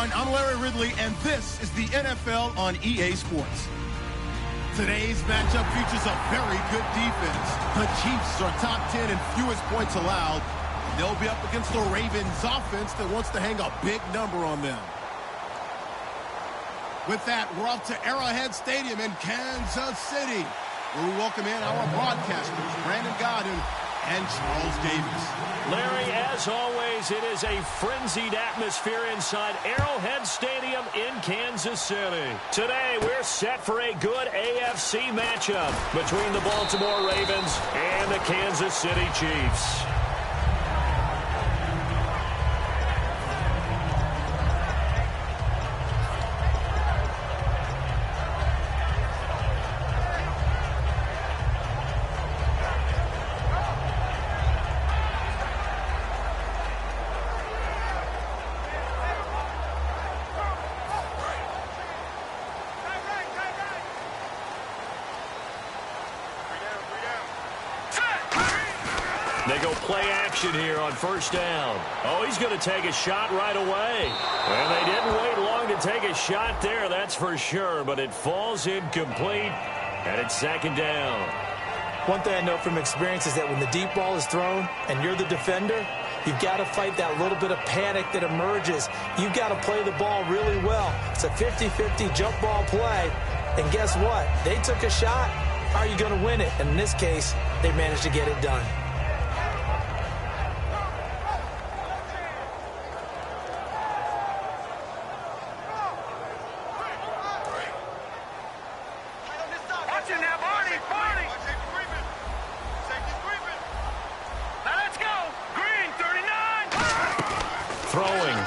everyone. I'm Larry Ridley, and this is the NFL on EA Sports. Today's matchup features a very good defense. The Chiefs are top 10 in fewest points allowed. They'll be up against the Ravens offense that wants to hang a big number on them. With that, we're off to Arrowhead Stadium in Kansas City, where we welcome in our broadcasters, Brandon Godden and Charles Davis. Larry, as always, it is a frenzied atmosphere inside Arrowhead Stadium in Kansas City. Today, we're set for a good AFC matchup between the Baltimore Ravens and the Kansas City Chiefs. They go play action here on first down. Oh, he's going to take a shot right away. And they didn't wait long to take a shot there, that's for sure. But it falls incomplete, and it's second down. One thing I know from experience is that when the deep ball is thrown and you're the defender, you've got to fight that little bit of panic that emerges. You've got to play the ball really well. It's a 50-50 jump ball play. And guess what? They took a shot. How are you going to win it? And in this case, they managed to get it done.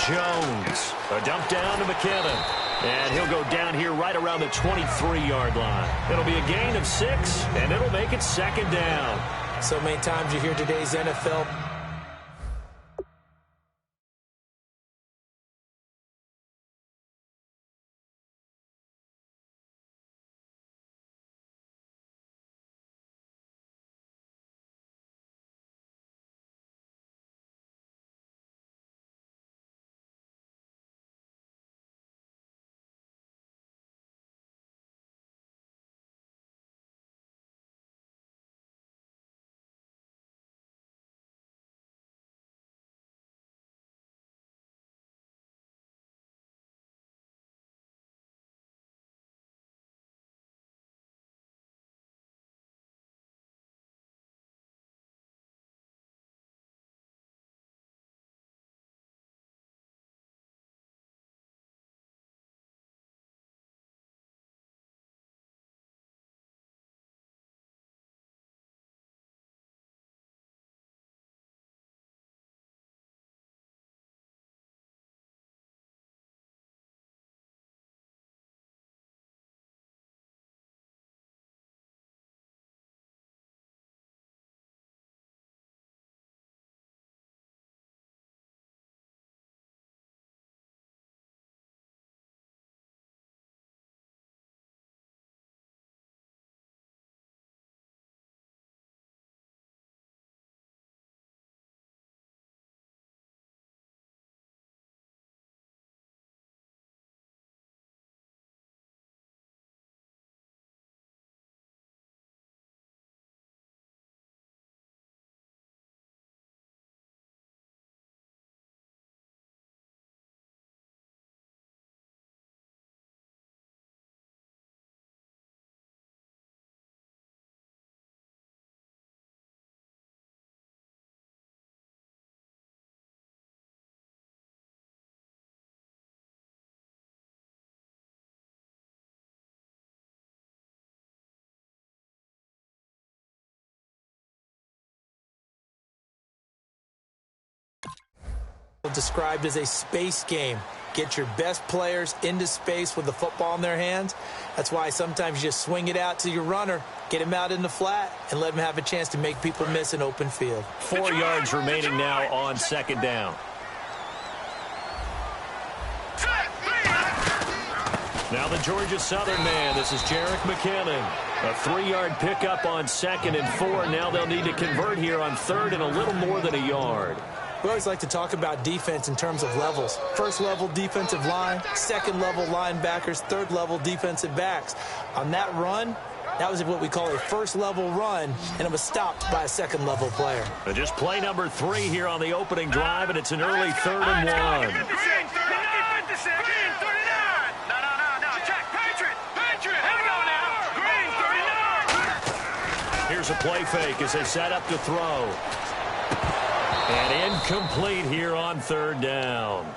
Jones, a dump down to McKinnon, and he'll go down here right around the 23-yard line. It'll be a gain of 6, and it'll make it second down. So many times you hear today's NFL. Described as a space game. Get your best players into space with the football in their hands. That's why sometimes you just swing it out to your runner, get him out in the flat, and let him have a chance to make people miss an open field. 4 yards remaining now on second down. Now the Georgia Southern man. This is Jerick McKinnon. A 3-yard pickup on 2nd and 4. Now they'll need to convert here on 3rd and a little more than a yard. We always like to talk about defense in terms of levels. First level defensive line, second level linebackers, third level defensive backs. On that run, that was what we call a first level run, and it was stopped by a second level player. Just play number 3 here on the opening drive, and it's an early 3rd and 1. Here's a play fake as they set up to throw. And incomplete here on 3rd down.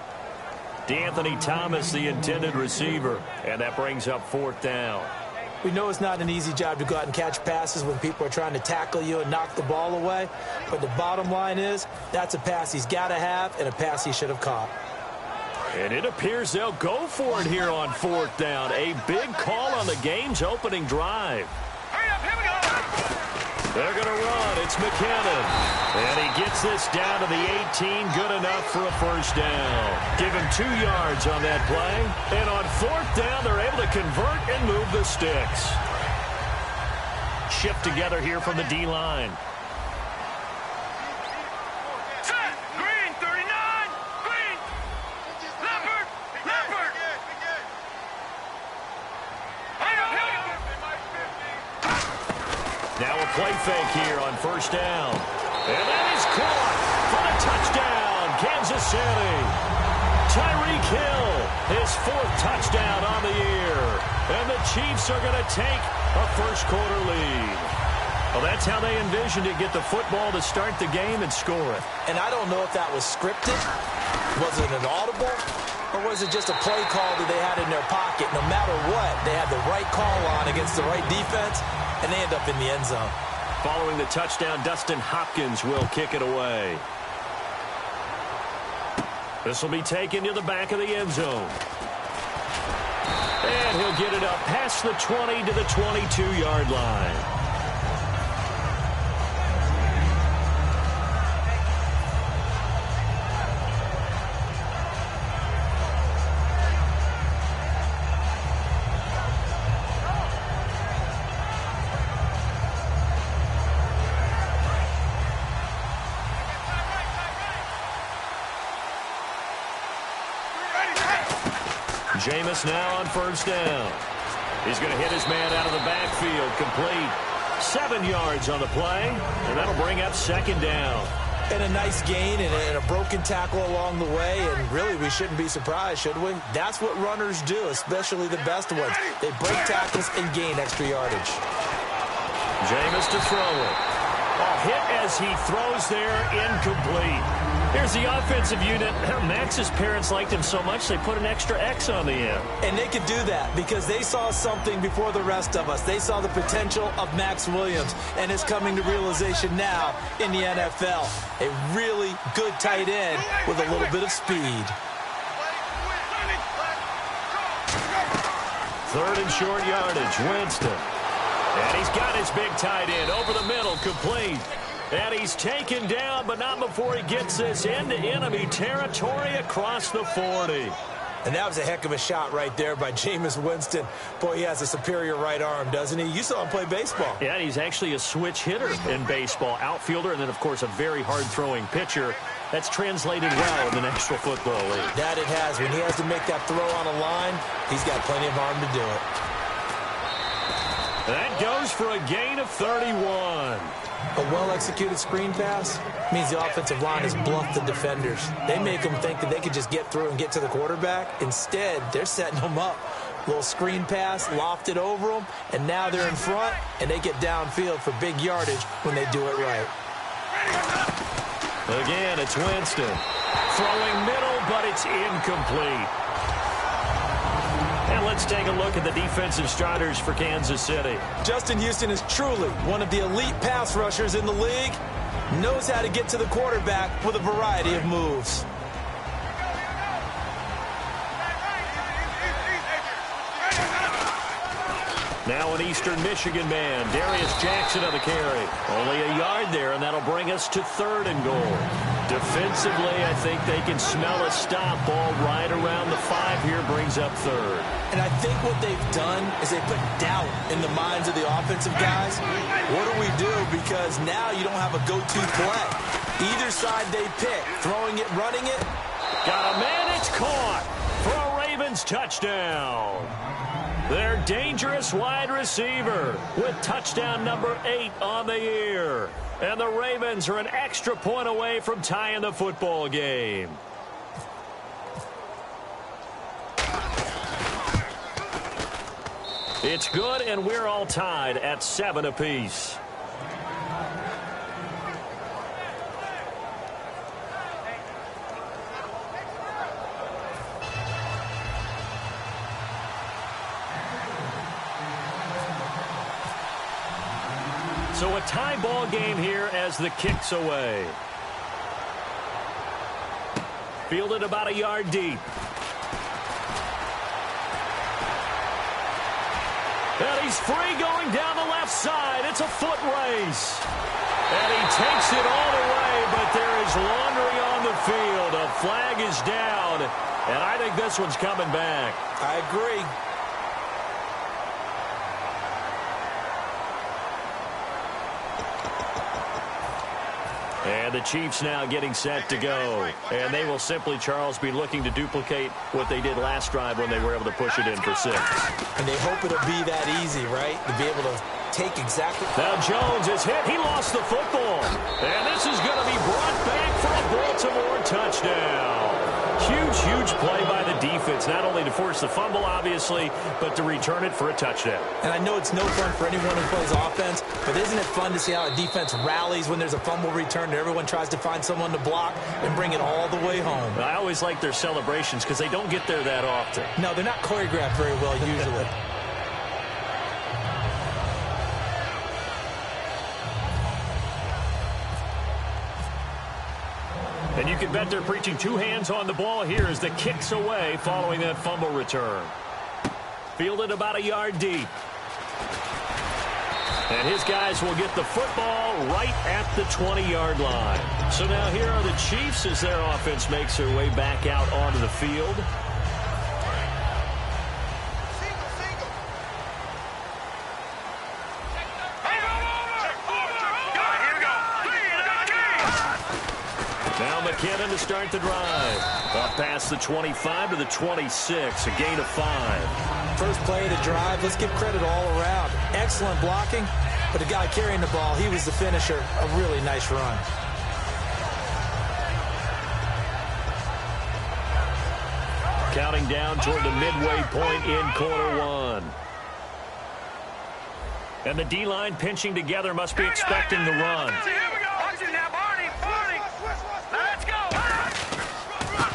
D'Anthony Thomas, the intended receiver, and that brings up 4th down. We know it's not an easy job to go out and catch passes when people are trying to tackle you and knock the ball away. But the bottom line is, that's a pass he's got to have and a pass he should have caught. And it appears they'll go for it here on 4th down. A big call on the game's opening drive. They're going to run. It's McKinnon. And he gets this down to the 18. Good enough for a 1st down. Give him 2 yards on that play. And on 4th down, they're able to convert and move the sticks. Shift together here from the D-line. Now a play fake here on 1st down. And that is caught for the touchdown, Kansas City. Tyreek Hill, his 4th touchdown on the year. And the Chiefs are going to take a first-quarter lead. Well, that's how they envisioned it, get the football to start the game and score it. And I don't know if that was scripted. Was it an audible? Or was it just a play call that they had in their pocket? No matter what, they had the right call on against the right defense, and they end up in the end zone. Following the touchdown, Dustin Hopkins will kick it away. This will be taken to the back of the end zone. And he'll get it up past the 20 to the 22-yard line. Jameis now on 1st down. He's going to hit his man out of the backfield, complete. 7 yards on the play, and that'll bring up 2nd down. And a nice gain and a broken tackle along the way, and really we shouldn't be surprised, should we? That's what runners do, especially the best ones. They break tackles and gain extra yardage. Jameis to throw it. A hit as he throws there, incomplete. Here's the offensive unit. Max's parents liked him so much they put an extra X on the end. And they could do that because they saw something before the rest of us. They saw the potential of Max Williams, and it's coming to realization now in the NFL. A really good tight end with a little bit of speed. 3rd and short yardage, Winston. And he's got his big tight end over the middle, complete. And he's taken down, but not before he gets this into enemy territory across the 40. And that was a heck of a shot right there by Jameis Winston. Boy, he has a superior right arm, doesn't he? You saw him play baseball. Yeah, he's actually a switch hitter in baseball. Outfielder, and then, of course, a very hard-throwing pitcher. That's translated well in the National Football League. That it has. When he has to make that throw on a line, he's got plenty of arm to do it. That goes for a gain of 31. A well-executed screen pass means the offensive line has bluffed the defenders. They make them think that they could just get through and get to the quarterback. Instead, they're setting them up. Little screen pass, lofted over them, and now they're in front, and they get downfield for big yardage when they do it right. Again, it's Winston. Throwing middle, but it's incomplete. And let's take a look at the defensive starters for Kansas City. Justin Houston is truly one of the elite pass rushers in the league. Knows how to get to the quarterback with a variety of moves. Now an Eastern Michigan man, Darius Jackson on the carry. Only a yard there, and that'll bring us to 3rd and goal. Defensively, I think they can smell a stop. Ball right around the 5 here, brings up 3rd. And I think what they've done is they put doubt in the minds of the offensive guys. What do we do? Because now you don't have a go-to play. Either side they pick, throwing it, running it. Got a man, it's caught for a Ravens touchdown. Their dangerous wide receiver with touchdown number 8 on the year. And the Ravens are an extra point away from tying the football game. It's good, and we're all tied at 7 apiece. So a tie ball game here as the kick's away. Fielded about a yard deep. And he's free going down the left side. It's a foot race. And he takes it all the way, but there is laundry on the field. A flag is down, and I think this one's coming back. I agree. And the Chiefs now getting set to go. And they will simply, Charles, be looking to duplicate what they did last drive when they were able to push it in for 6. And they hope it'll be that easy, right? To be able to take exactly. Now Jones is hit. He lost the football. And this is going to be brought back for a Baltimore touchdown. Huge, huge play by the defense, not only to force the fumble, obviously, but to return it for a touchdown. And I know it's no fun for anyone who plays offense, but isn't it fun to see how a defense rallies when there's a fumble return and everyone tries to find someone to block and bring it all the way home? I always like their celebrations because they don't get there that often. No, they're not choreographed very well usually. And you can bet they're preaching 2 hands on the ball here as the kick's away following that fumble return. Fielded about a yard deep. And his guys will get the football right at the 20-yard line. So now here are the Chiefs as their offense makes their way back out onto the field. Now McKinnon to start the drive. Up past the 25 to the 26, a gain of 5. First play of the drive, let's give credit all around. Excellent blocking, but the guy carrying the ball, he was the finisher. A really nice run. Counting down toward the midway point in quarter 1. And the D-line pinching together must be expecting the run.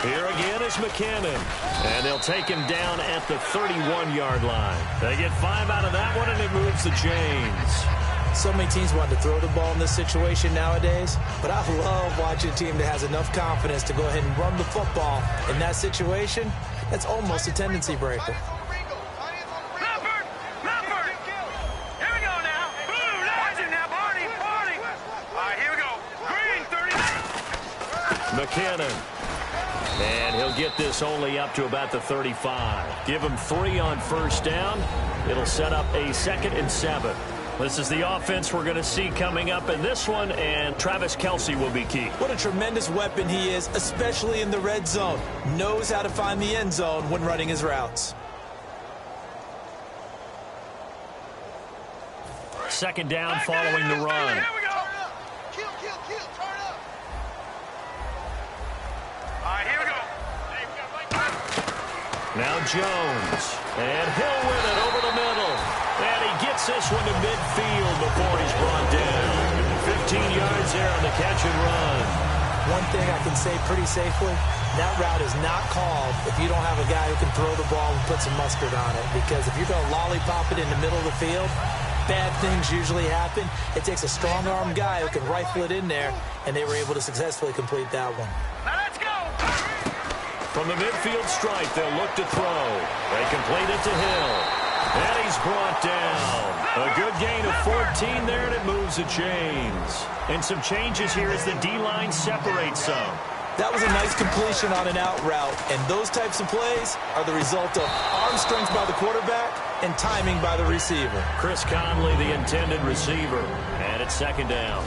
Here again is McKinnon. And they'll take him down at the 31-yard line. They get 5 out of that one, and it moves the chains. So many teams want to throw the ball in this situation nowadays, but I love watching a team that has enough confidence to go ahead and run the football. In that situation, that's almost a tendency breaker. McKinnon. And he'll get this only up to about the 35. Give him 3 on first down. It'll set up a 2nd and 7. This is the offense we're going to see coming up in this one, and Travis Kelce will be key. What a tremendous weapon he is, especially in the red zone. Knows how to find the end zone when running his routes. 2nd down following the run. Now Jones, and he'll win it over the middle. And he gets this one to midfield before he's brought down. 15 yards there on the catch and run. One thing I can say pretty safely, that route is not called if you don't have a guy who can throw the ball and put some mustard on it. Because if you're going to lollipop it in the middle of the field, bad things usually happen. It takes a strong-arm guy who can rifle it in there, and they were able to successfully complete that one. Now let's go! From the midfield stripe, they'll look to throw. They complete it to Hill. And he's brought down. A good gain of 14 there, and it moves the chains. And some changes here as the D-line separates some. That was a nice completion on an out route, and those types of plays are the result of arm strength by the quarterback and timing by the receiver. Chris Conley, the intended receiver, and it's 2nd down.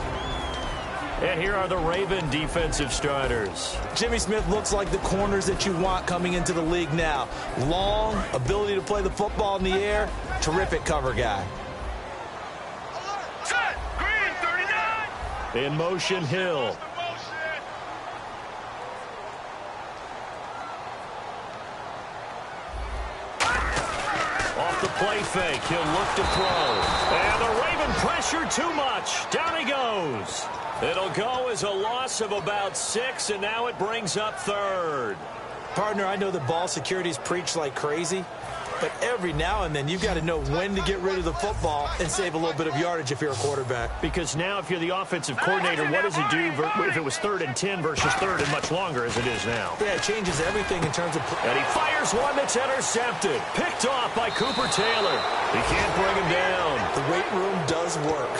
And here are the Raven defensive starters. Jimmy Smith looks like the corners that you want coming into the league now. Long, ability to play the football in the air, terrific cover guy. In motion, Hill. Off the play fake, he'll look to throw. And the Raven pressure too much. Down he goes. It'll go as a loss of about 6, and now it brings up third. Partner, I know that ball security's preached like crazy, but every now and then you've got to know when to get rid of the football and save a little bit of yardage if you're a quarterback. Because now if you're the offensive coordinator, what does it do if it was 3rd and 10 versus 3rd and much longer as it is now? Yeah, it changes everything in terms of... And he fires one that's intercepted. Picked off by Cooper Taylor. He can't bring him down. The weight room does work.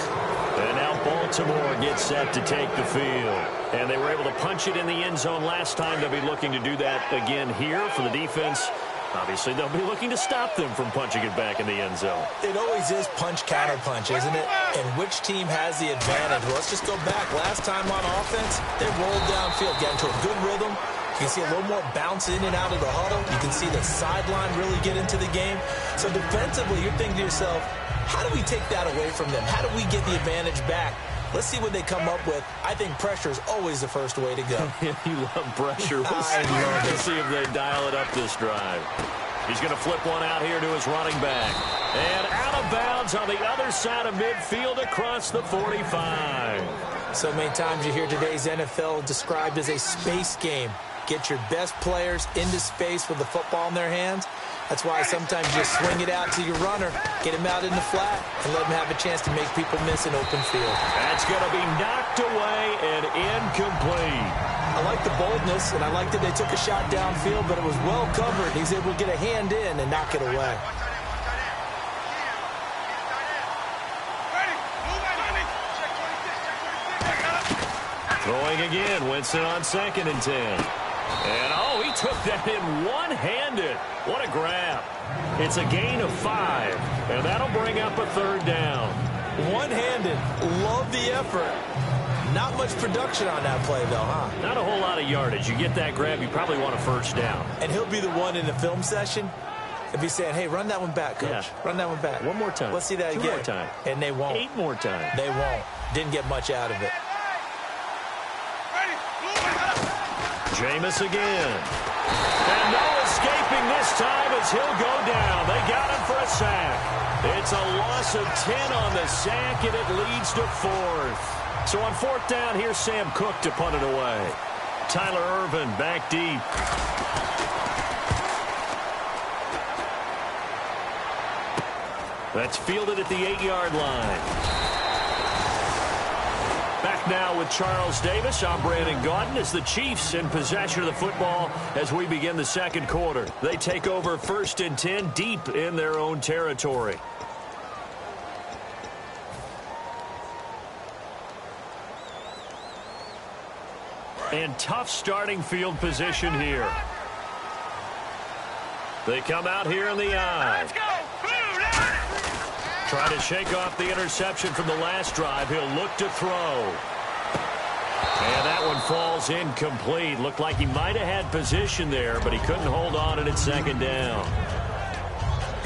And now Baltimore gets set to take the field. And they were able to punch it in the end zone last time. They'll be looking to do that again here for the defense. Obviously, they'll be looking to stop them from punching it back in the end zone. It always is punch-counter-punch, isn't it? And which team has the advantage? Well, let's just go back. Last time on offense, they rolled downfield, got into a good rhythm. You can see a little more bounce in and out of the huddle. You can see the sideline really get into the game. So defensively, you're thinking to yourself, how do we take that away from them? How do we get the advantage back? Let's see what they come up with. I think pressure is always the first way to go. You love pressure. We'll see if they dial it up this drive. He's going to flip one out here to his running back. And out of bounds on the other side of midfield across the 45. So many times you hear today's NFL described as a space game. Get your best players into space with the football in their hands. That's why sometimes you swing it out to your runner, get him out in the flat, and let him have a chance to make people miss an open field. That's going to be knocked away and incomplete. I like the boldness, and I like that they took a shot downfield, but it was well covered. He's able to get a hand in and knock it away. Throwing again, Winston on 2nd and 10. And, oh, he took that in one-handed. What a grab. It's a gain of 5, and that'll bring up a 3rd down. One-handed. Love the effort. Not much production on that play, though, huh? Not a whole lot of yardage. You get that grab, you probably want a 1st down. And he'll be the one in the film session if he's saying, hey, run that one back, Coach. Yeah. Run that one back. One more time. Let's see that 2 again. more time. And they won't. 8 more times. They won't. Didn't get much out of it. Jameis again. And no escaping this time as he'll go down. They got him for a sack. It's a loss of 10 on the sack, and it leads to 4th. So on 4th down, here's Sam Cook to punt it away. Tyler Irvin back deep. That's fielded at the 8-yard line. Back now with Charles Davis. I'm Brandon Gaudin as the Chiefs in possession of the football as we begin the 2nd quarter. They take over 1st and 10 deep in their own territory. And tough starting field position here. They come out here in the eye. Let's go! Trying to shake off the interception from the last drive. He'll look to throw. And that one falls incomplete. Looked like he might have had position there, but he couldn't hold on and it's 2nd down.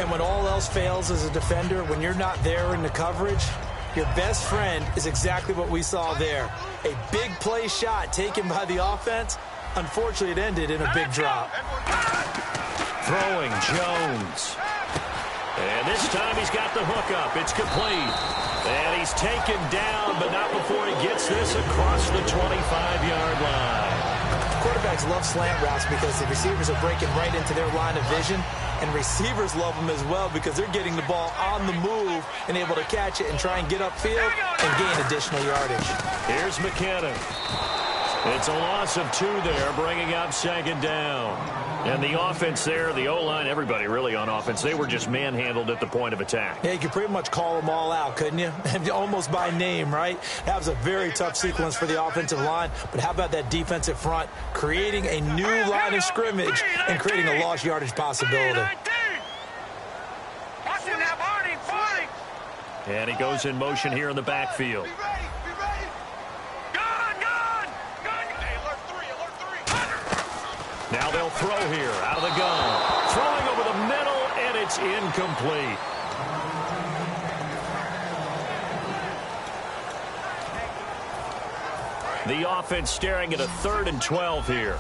And when all else fails as a defender, when you're not there in the coverage, your best friend is exactly what we saw there. A big play shot taken by the offense. Unfortunately, it ended in a big drop. Throwing Jones. And this time he's got the hook up. It's complete. And he's taken down, but not before he gets this across the 25-yard line. Quarterbacks love slant routes because the receivers are breaking right into their line of vision. And receivers love them as well because they're getting the ball on the move and able to catch it and try and get upfield and gain additional yardage. Here's McKinnon. It's a loss of 2 there, bringing up 2nd down. And the offense there, the O-line, everybody really on offense, they were just manhandled at the point of attack. Yeah, you could pretty much call them all out, couldn't you? Almost by name, right? That was a very tough sequence for the offensive line. But how about that defensive front creating a new line of scrimmage and creating a lost yardage possibility? And he goes in motion here in the backfield. throw here out of the gun. Throwing over the middle, and it's incomplete. The offense staring at a 3rd and 12 here.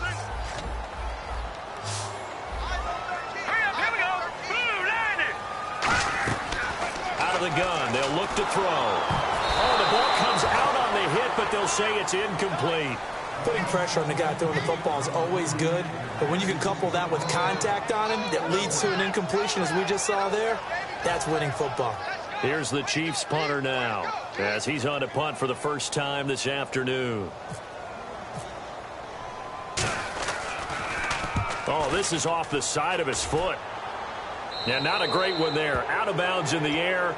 Out of the gun, they'll look to throw. Oh, the ball comes out on the hit, but they'll say it's incomplete. Putting pressure on the guy throwing the football is always good, but when you can couple that with contact on him that leads to an incompletion, as we just saw there, that's winning football. Here's the Chiefs punter now, as he's on to punt for the first time this afternoon. Oh, this is off the side of his foot. Yeah, not a great one there. Out of bounds in the air.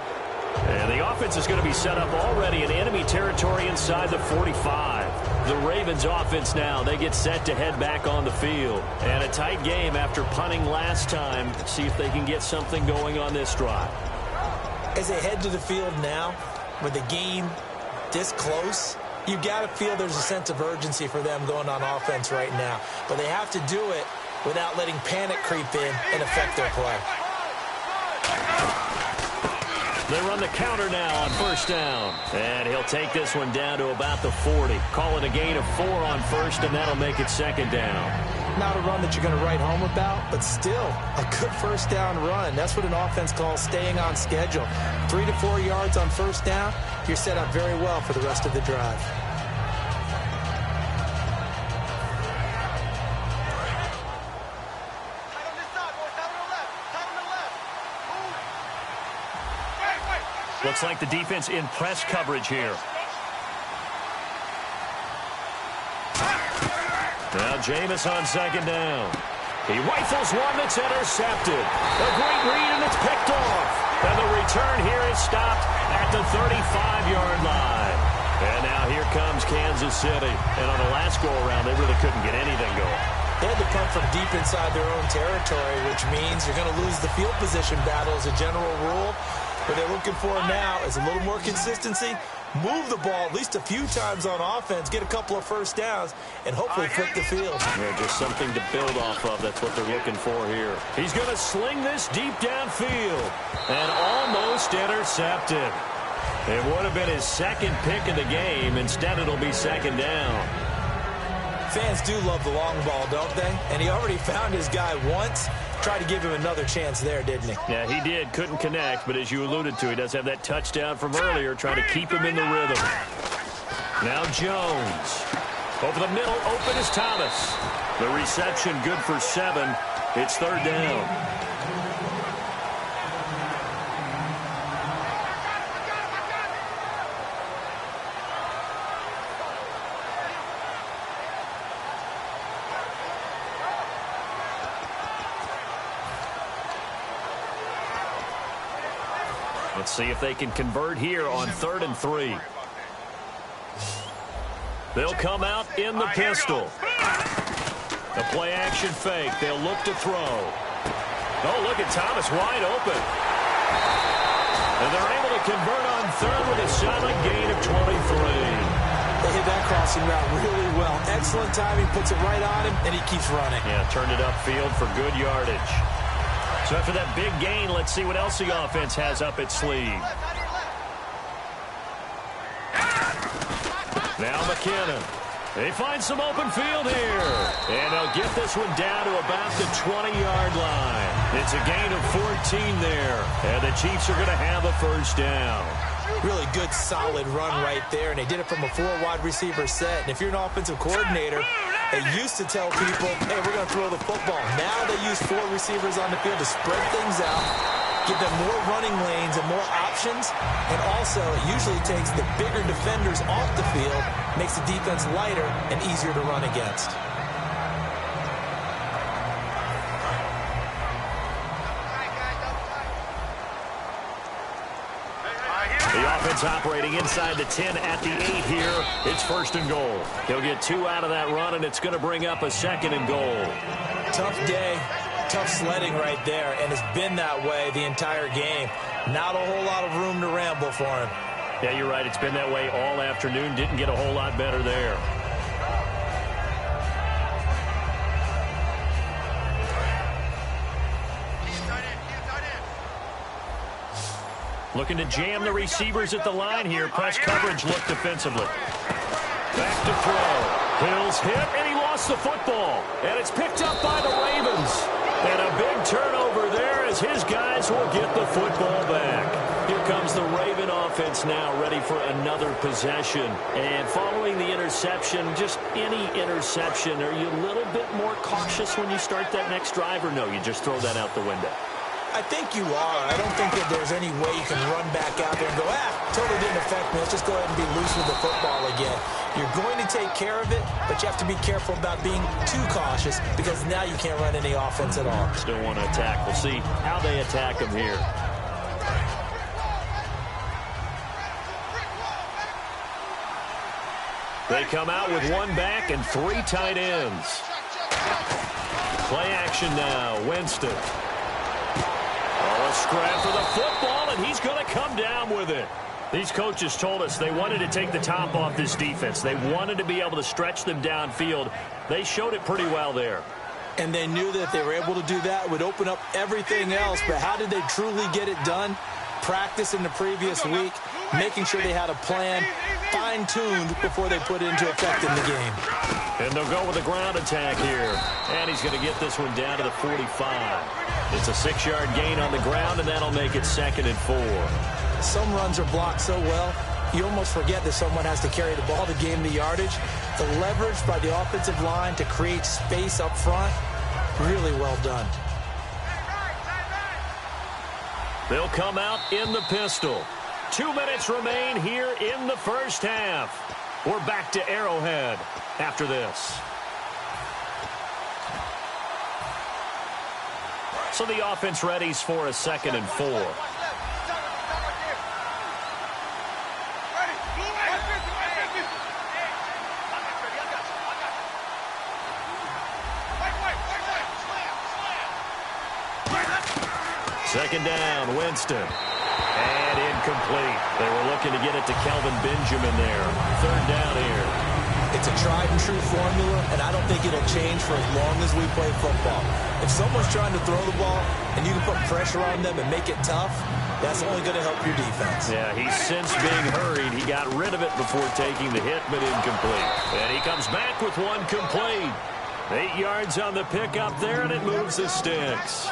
And the offense is going to be set up already in enemy territory inside the 45. The Ravens offense now, they get set to head back on the field. And a tight game after punting last time. See if they can get something going on this drive. As they head to the field now, with the game this close, you got to feel there's a sense of urgency for them going on offense right now. But they have to do it without letting panic creep in and affect their play. They run the counter now on first down. And he'll take this one down to about the 40. Call it a gain of 4 on first, and that'll make it 2nd down. Not a run that you're going to write home about, but still a good first down run. That's what an offense calls staying on schedule. 3 to 4 yards on first down, you're set up very well for the rest of the drive. Looks like the defense in press coverage here. Now Jameis on 2nd down. He rifles one that's intercepted. A great read, and it's picked off. And the return here is stopped at the 35-yard line. And now here comes Kansas City. And on the last go-around, they really couldn't get anything going. They had to punt from deep inside their own territory, which means you're going to lose the field position battle as a general rule. What they're looking for now is a little more consistency, move the ball at least a few times on offense, get a couple of first downs, and hopefully flip the field. Yeah, just something to build off of. That's what they're looking for here. He's going to sling this deep downfield and almost intercepted. It would have been his 2nd pick of the game. Instead, it'll be 2nd down. Fans do love the long ball, don't they? And he already found his guy once. Tried to give him another chance there, didn't he? Yeah, he did. Couldn't connect, but as you alluded to, he does have that touchdown from earlier, trying to keep him in the rhythm. Now Jones. Over the middle, open is Thomas. The reception good for 7. It's 3rd down. Let's see if they can convert here on 3rd and 3. They'll come out in the pistol. The play action fake. They'll look to throw. Oh, look at Thomas wide open. And they're able to convert on 3rd with a solid gain of 23. They hit that crossing route really well. Excellent timing, puts it right on him, and he keeps running. Yeah, turned it upfield for good yardage. So after that big gain, let's see what else the offense has up its sleeve. Now McKinnon. They find some open field here. And they'll get this one down to about the 20-yard line. It's a gain of 14 there. And the Chiefs are going to have a first down. Really good, solid run right there. And they did it from a 4-wide receiver set. And if you're an offensive coordinator, they used to tell people, hey, we're going to throw the football. Now they use 4 receivers on the field to spread things out, give them more running lanes and more options. And also, it usually takes the bigger defenders off the field, makes the defense lighter and easier to run against. The offense operating inside the 10 at the 8 here. It's 1st and goal. He'll get 2 out of that run, and it's going to bring up a 2nd and goal. Tough day, tough sledding right there, and it's been that way the entire game. Not a whole lot of room to ramble for him. Yeah, you're right. It's been that way all afternoon. Didn't get a whole lot better there. Looking to jam the receivers at the line here. Press coverage look defensively. Back to throw. Hill's hit, and he lost the football. And it's picked up by the Ravens. And a big turnover there as his guys will get the football back. Here comes the Raven offense now, ready for another possession. And following the interception, just any interception, are you a little bit more cautious when you start that next drive, or no, you just throw that out the window? I think you are. I don't think that there's any way you can run back out there and go, totally didn't affect me. Let's just go ahead and be loose with the football again. You're going to take care of it, but you have to be careful about being too cautious because now you can't run any offense at all. Still want to attack. We'll see how they attack him here. They come out with one back and 3 tight ends. Play action now. Winston. A scrap for the football, and he's going to come down with it. These coaches told us they wanted to take the top off this defense. They wanted to be able to stretch them downfield. They showed it pretty well there. And they knew that if they were able to do that, it would open up everything else. But how did they truly get it done? Practice in the previous week, making sure they had a plan fine-tuned before they put it into effect in the game. And they'll go with a ground attack here. And he's going to get this one down to the 45. It's a 6-yard gain on the ground, and that'll make it 2nd and 4. Some runs are blocked so well, you almost forget that someone has to carry the ball to gain the yardage. The leverage by the offensive line to create space up front, really well done. They'll come out in the pistol. 2 minutes remain here in the first half. We're back to Arrowhead after this. So the offense readies for a 2nd and 4. Second down, Winston. And incomplete. They were looking to get it to Kelvin Benjamin there. 3rd down here. It's a tried-and-true formula, and I don't think it'll change for as long as we play football. If someone's trying to throw the ball and you can put pressure on them and make it tough, that's only going to help your defense. Yeah, he's since being hurried. He got rid of it before taking the hit, but incomplete. And he comes back with one complete. 8 yards on the pickup there, and it moves the sticks.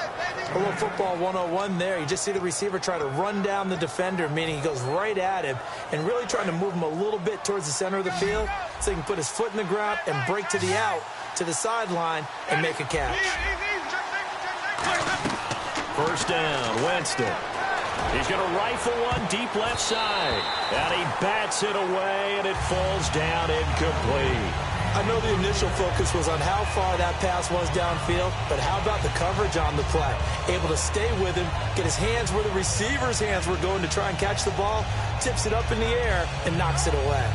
A little football 101 there. You just see the receiver try to run down the defender, meaning he goes right at him and really trying to move him a little bit towards the center of the field so he can put his foot in the ground and break to the out, to the sideline, and make a catch. First down, Winston. He's going to rifle one deep left side. And he bats it away, and it falls down incomplete. I know the initial focus was on how far that pass was downfield, but how about the coverage on the play? Able to stay with him, get his hands where the receiver's hands were going to try and catch the ball, tips it up in the air, and knocks it away.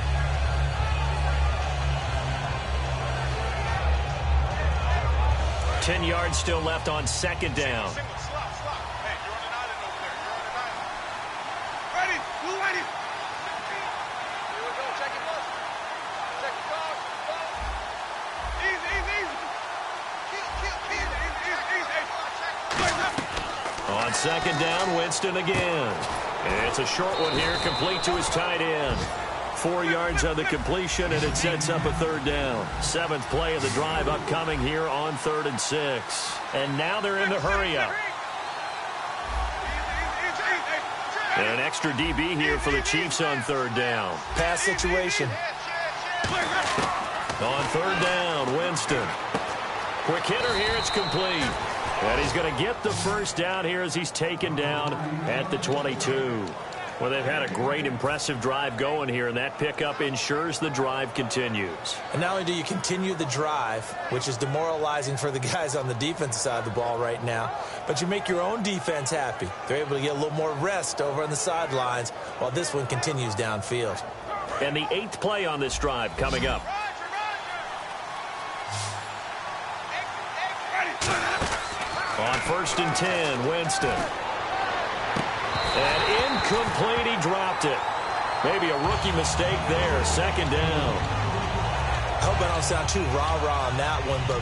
Ten yards still left on 2nd down. On 2nd down, Winston again. And it's a short one here, complete to his tight end. 4 yards on the completion, and it sets up a 3rd down. 7th play of the drive upcoming here on 3rd and 6. And now they're in the hurry-up. And an extra DB here for the Chiefs on 3rd down. Pass situation. On 3rd down, Winston. Quick hitter here, it's complete. And he's going to get the first down here as he's taken down at the 22. Well, they've had a great, impressive drive going here, and that pickup ensures the drive continues. And not only do you continue the drive, which is demoralizing for the guys on the defensive side of the ball right now, but you make your own defense happy. They're able to get a little more rest over on the sidelines while this one continues downfield. And the 8th play on this drive coming up. On 1st and 10, Winston. And incomplete, he dropped it. Maybe a rookie mistake there, 2nd down. I hope I don't sound too rah-rah on that one, but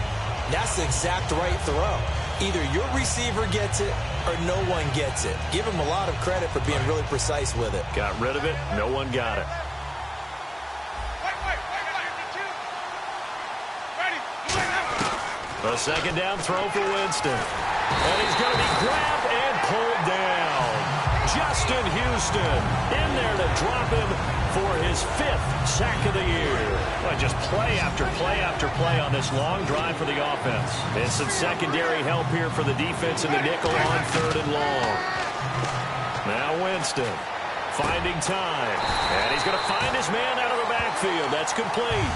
that's the exact right throw. Either your receiver gets it or no one gets it. Give him a lot of credit for being really precise with it. Got rid of it. No one got it. A second down throw for Winston. And he's going to be grabbed and pulled down. Justin Houston in there to drop him for his 5th sack of the year. Well, just play after play after play on this long drive for the offense. And some secondary help here for the defense in the nickel on 3rd and long. Now Winston finding time. And he's going to find his man out of the backfield. That's complete.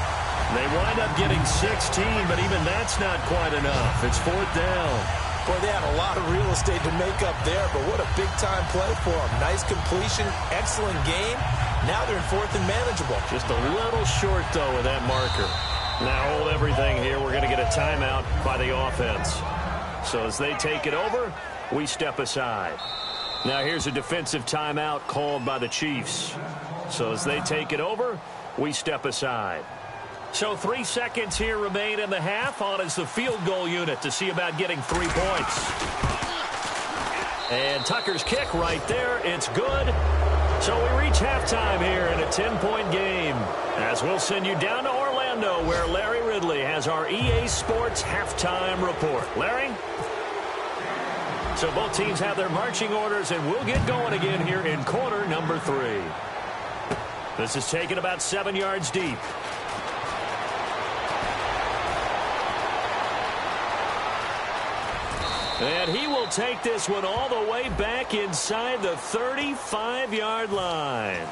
They wind up getting 16, but even that's not quite enough. It's 4th down. Boy, they had a lot of real estate to make up there, but what a big-time play for them. Nice completion, excellent game. Now they're in 4th and manageable. Just a little short, though, with that marker. Now hold everything here. We're going to get a timeout by the offense. So as they take it over, we step aside. Now here's a defensive timeout called by the Chiefs. So as they take it over, we step aside. So 3 seconds here remain in the half. On is the field goal unit to see about getting 3 points. And Tucker's kick right there. It's good. So we reach halftime here in a 10-point game. As we'll send you down to Orlando, where Larry Ridley has our EA Sports halftime report. Larry? So both teams have their marching orders, and we'll get going again here in quarter number 3. This is taken about 7 yards deep. And he will take this one all the way back inside the 35-yard line.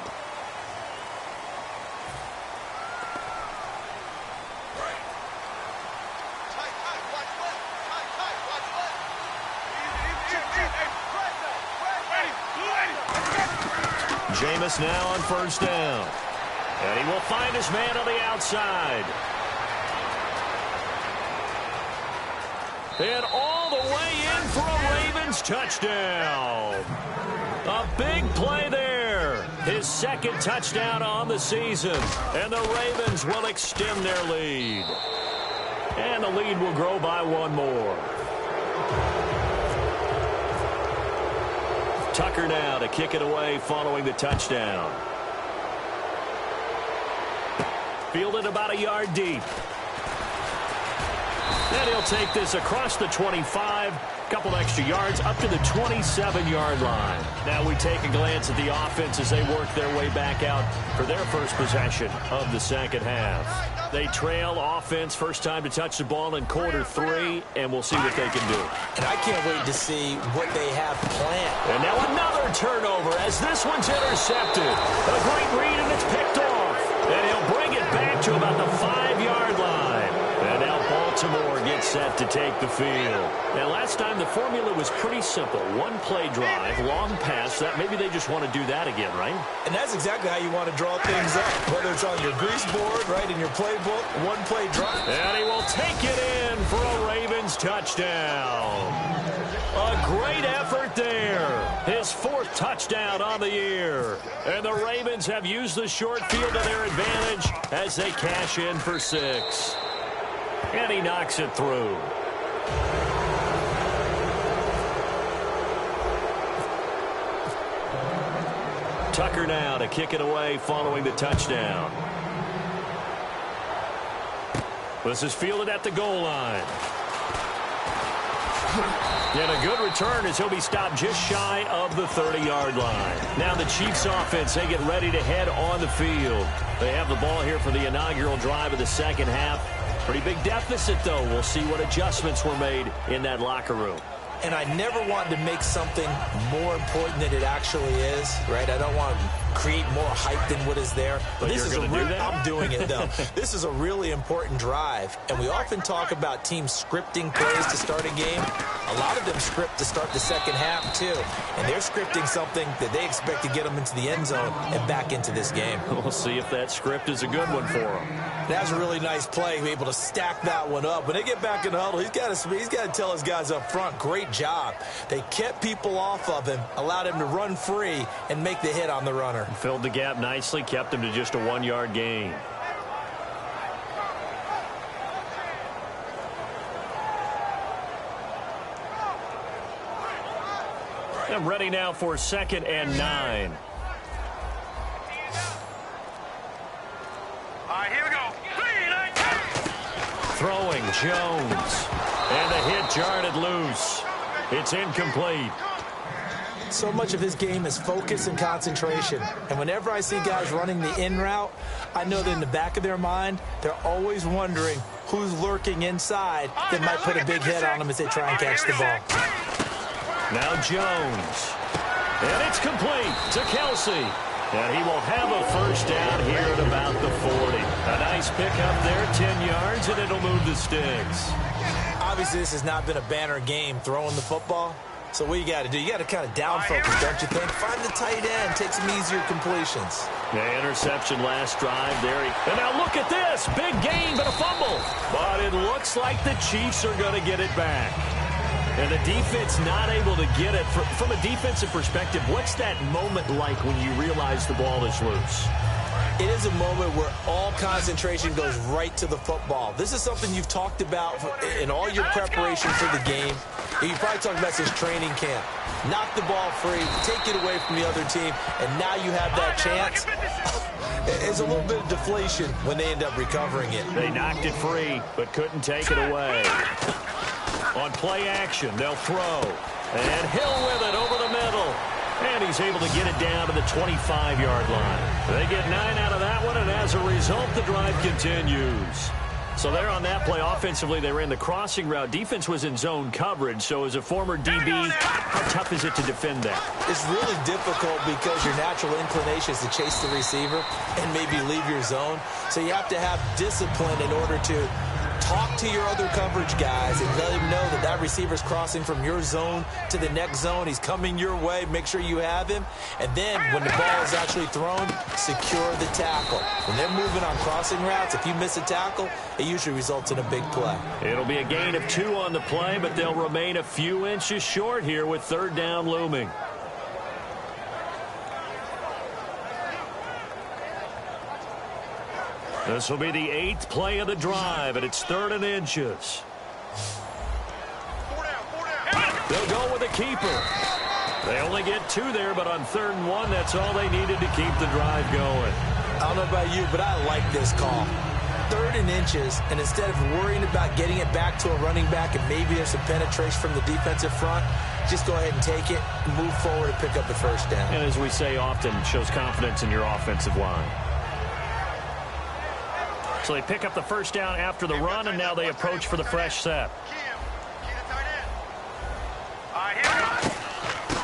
Jameis now on 1st down. And he will find his man on the outside. And all the way in for a Ravens touchdown. A big play there. His 2nd touchdown on the season. And the Ravens will extend their lead. And the lead will grow by 1 more. Tucker now to kick it away following the touchdown. Fielded about a yard deep. And he'll take this across the 25, a couple extra yards, up to the 27-yard line. Now we take a glance at the offense as they work their way back out for their first possession of the second half. They trail offense, first time to touch the ball in quarter 3, and we'll see what they can do. And I can't wait to see what they have planned. And now another turnover as this one's intercepted. A great read, and it's picked off. And he'll bring it back to about the 5-yard line. And now Baltimore gets set to take the field. Now, last time the formula was pretty simple. 1 play drive, long pass. That maybe they just want to do that again, right? And that's exactly how you want to draw things up. Whether it's on your grease board, right, in your playbook, 1 play drive. And he will take it in for a Ravens touchdown. A great effort there. His 4th touchdown on the year. And the Ravens have used the short field to their advantage as they cash in for 6. And he knocks it through. Tucker now to kick it away following the touchdown. This is fielded at the goal line. And a good return as he'll be stopped just shy of the 30-yard line. Now the Chiefs offense, they get ready to head on the field. They have the ball here for the inaugural drive of the second half. Pretty big deficit, though. We'll see what adjustments were made in that locker room. And I never wanted to make something more important than it actually is, right? I don't want to create more hype than what is there. But this is a real, I'm doing it, though. This is a really important drive. And we often talk about teams scripting plays to start a game. A lot of them script to start the second half, too. And they're scripting something that they expect to get them into the end zone and back into this game. We'll see if that script is a good one for them. That's a really nice play, be able to stack that one up. When they get back in the huddle, he's got to tell his guys up front, great job. They kept people off of him, allowed him to run free and make the hit on the runner. Filled the gap nicely, kept him to just a 1-yard gain. them ready now for 2nd and 9. All right, here we go. 3, 9, 10. Throwing Jones. And the hit jarred it loose. It's incomplete. So much of his game is focus and concentration. And whenever I see guys running the in route, I know that in the back of their mind, they're always wondering who's lurking inside that might put a big hit on them as they try and catch the ball. Now Jones. And it's complete to Kelsey. And he will have a first down here at about the 40. A nice pickup there, 10 yards, and it'll move the sticks. Obviously, this has not been a banner game throwing the football. So what you got to do, you got to kind of down focus, don't you think? Find the tight end, take some easier completions. The interception last drive there. And now look at this. Big gain, but a fumble. But it looks like the Chiefs are going to get it back. And the defense not able to get it. From a defensive perspective, what's that moment like when you realize the ball is loose? It is a moment where all concentration goes right to the football. This is something you've talked about in all your preparation for the game. You probably talked about this training camp. Knock the ball free, take it away from the other team, and now you have that chance. It's a little bit of deflation when they end up recovering it. They knocked it free, but couldn't take it away. On play action, they'll throw. And Hill with it over the middle. And he's able to get it down to the 25-yard line. They get 9 out of that one, and as a result, the drive continues. So there on that play, offensively, they ran the crossing route. Defense was in zone coverage, so as a former DB, how tough is it to defend that? It's really difficult because your natural inclination is to chase the receiver and maybe leave your zone. So you have to have discipline in order to talk to your other coverage guys and let them know that that receiver's crossing from your zone to the next zone. He's coming your way. Make sure you have him. And then when the ball is actually thrown, secure the tackle. When they're moving on crossing routes, if you miss a tackle, it usually results in a big play. It'll be a gain of 2 on the play, but they'll remain a few inches short here with 3rd down looming. This will be the 8th play of the drive, and it's 3rd and inches. They'll go with a keeper. They only get 2 there, but on 3rd and 1, that's all they needed to keep the drive going. I don't know about you, but I like this call. 3rd and inches, and instead of worrying about getting it back to a running back and maybe there's some penetration from the defensive front, just go ahead and take it, move forward, and pick up the first down. And as we say often, shows confidence in your offensive line. So they pick up the first down after the run, and now they approach for the fresh set.